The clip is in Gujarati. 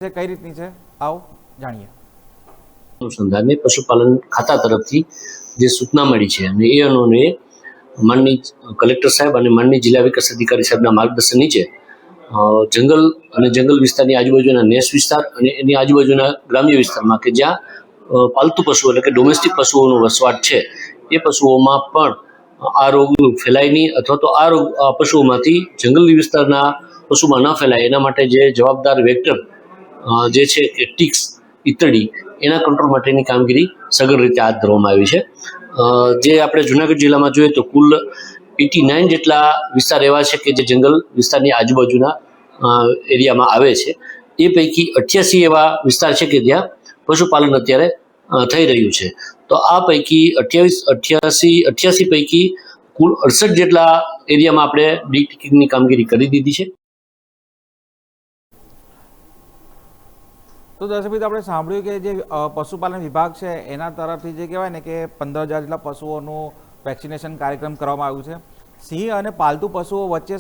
કઈ રીતની છે આવો જાણીએ। अनुसंधान पशुपालन खाता तरफथी जे सूचना मળી છે અને એ અનુને માનની કલેક્ટર સાહેબ અને માનની જિલ્લા વિકાસ અધિકારી સાહેબના માર્ગદર્શન નીચે જંગલ અને જંગલ વિસ્તારની આજુબાજુના નેસ વિસ્તાર અને એની આજુબાજુના ગ્રામ્ય વિસ્તારમાં કે જ્યાં પાલતુ પશુઓ એટલે કે ડોમેસ્ટિક પશુઓનો વસવાટ છે એ પશુઓમાં પણ આ રોગ ફેલાય નહીં અથવા તો આ રોગ પશુઓમાંથી જંગલી વિસ્તારના પશુમાં ન ફેલાય એના માટે જે જવાબદાર વેક્ટર જે છે કે ટિક્સ ઈતળી એના કંટ્રોલ માટેની કામગીરી સઘન રીતે હાથ ધરવામાં આવી છે। જે આપણે જુનાગઢ જિલ્લામાં જોઈએ તો કુલ 89 જેટલા વિસ્તાર એવા છે કે જે જંગલ વિસ્તારની આજુબાજુના એરિયામાં આવે છે। એ પૈકી 88 એવા વિસ્તાર છે કે જ્યાં પશુપાલન અત્યારે થઈ રહ્યું છે। તો આ પૈકી 88 પૈકી કુલ 68 જેટલા એરિયામાં આપણે ડીટિકિંગની કામગીરી કરી દીધી છે। તો દર્શકભાઈ આપણે સાંભળ્યું કે જે પશુપાલન વિભાગ છે એના તરફથી જે કહેવાય ને કે 15,000 જેટલા પશુઓનું વેક્સિનેશન કાર્યક્રમ કરવામાં આવ્યું છે। સિંહ અને પાલતુ પશુઓ વચ્ચે